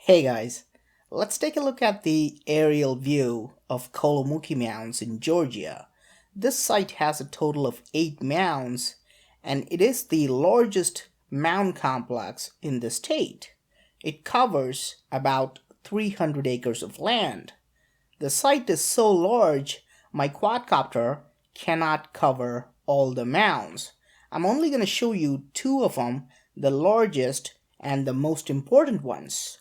Hey guys, let's take a look at the aerial view of Kolomoki Mounds in Georgia. This site has a total of 8 mounds and it is the largest mound complex in the state. It covers about 300 acres of land. The site is so large, my quadcopter cannot cover all the mounds. I'm only going to show you two of them, the largest and the most important ones.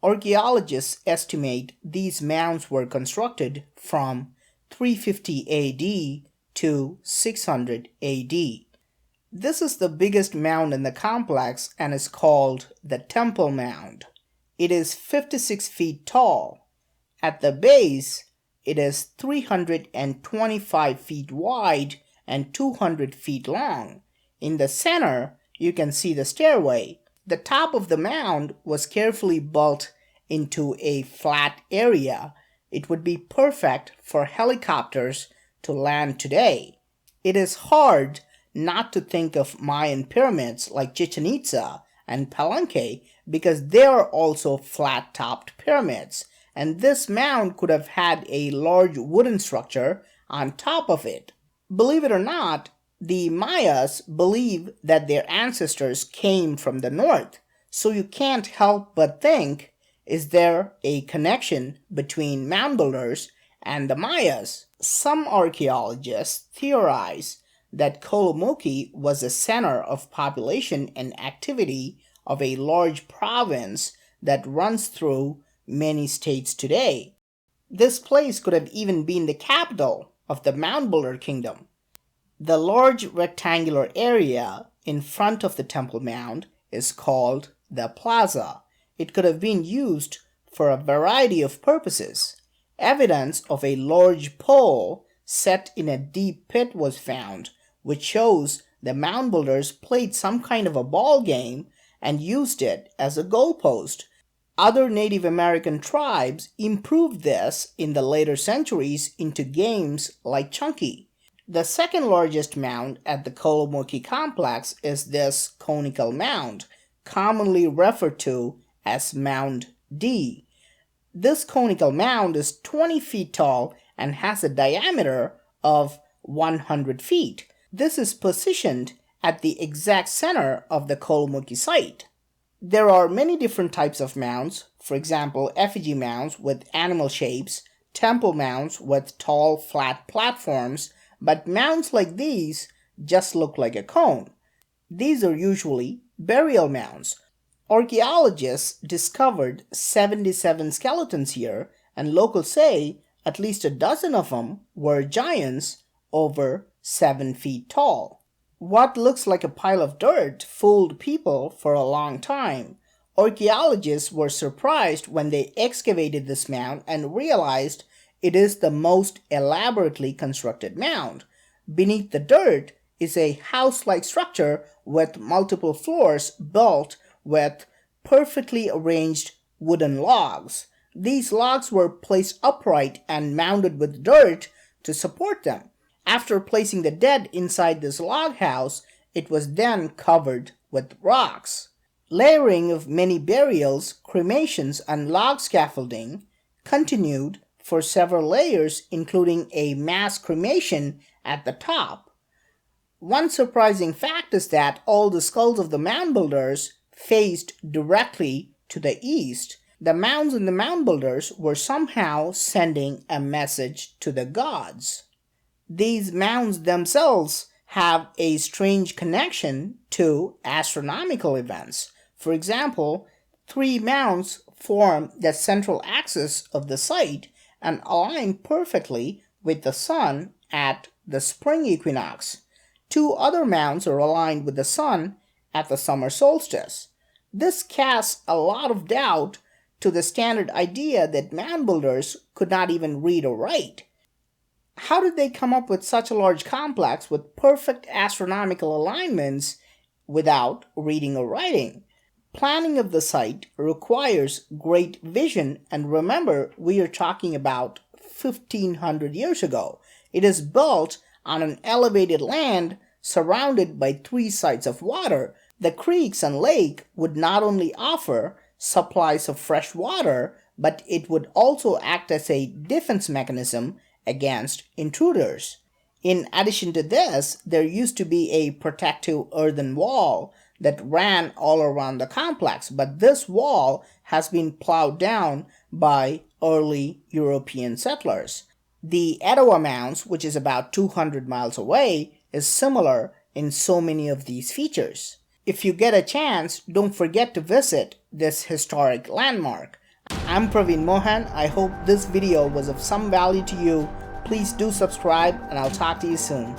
Archaeologists estimate these mounds were constructed from 350 AD to 600 AD. This is the biggest mound in the complex and is called the Temple Mound. It is 56 feet tall. At the base, it is 325 feet wide and 200 feet long. In the center, you can see the stairway. The top of the mound was carefully built into a flat area. It would be perfect for helicopters to land today. It is hard not to think of Mayan pyramids like Chichen Itza and Palenque because they are also flat-topped pyramids, and this mound could have had a large wooden structure on top of it. Believe it or not, the Mayas believe that their ancestors came from the north, so you can't help but think, is there a connection between mound builders and the Mayas? Some archaeologists theorize that Kolomoki was the center of population and activity of a large province that runs through many states today. This place could have even been the capital of the mound builder kingdom. The large rectangular area in front of the Temple Mound is called the plaza. It could have been used for a variety of purposes. Evidence of a large pole set in a deep pit was found, which shows the mound builders played some kind of a ball game and used it as a goalpost. Other Native American tribes improved this in the later centuries into games like Chunky. The second largest mound at the Kolomoki complex is this conical mound, commonly referred to as Mound D. This conical mound is 20 feet tall and has a diameter of 100 feet. This is positioned at the exact center of the Kolomoki site. There are many different types of mounds, for example, effigy mounds with animal shapes, temple mounds with tall, flat platforms, but mounds like these just look like a cone. These are usually burial mounds. Archaeologists discovered 77 skeletons here, and locals say at least a dozen of them were giants over 7 feet tall. What looks like a pile of dirt fooled people for a long time. Archaeologists were surprised when they excavated this mound and realized it is the most elaborately constructed mound. Beneath the dirt is a house-like structure with multiple floors built with perfectly arranged wooden logs. These logs were placed upright and mounded with dirt to support them. After placing the dead inside this log house, it was then covered with rocks. Layering of many burials, cremations, and log scaffolding continued for several layers, including a mass cremation at the top. One surprising fact is that all the skulls of the mound builders faced directly to the east. The mounds and the mound builders were somehow sending a message to the gods. These mounds themselves have a strange connection to astronomical events. For example, 3 mounds form the central axis of the site and align perfectly with the sun at the spring equinox. 2 other mounds are aligned with the sun at the summer solstice. This casts a lot of doubt to the standard idea that mound builders could not even read or write. How did they come up with such a large complex with perfect astronomical alignments without reading or writing? Planning of the site requires great vision, and remember, we are talking about 1500 years ago. It is built on an elevated land surrounded by 3 sides of water. The creeks and lake would not only offer supplies of fresh water, but it would also act as a defense mechanism against intruders. In addition to this, there used to be a protective earthen wall that ran all around the complex, but this wall has been plowed down by early European settlers. The Etowah Mounds, which is about 200 miles away, is similar in so many of these features. If you get a chance, don't forget to visit this historic landmark. I'm Praveen Mohan. I hope this video was of some value to you. Please do subscribe, and I'll talk to you soon.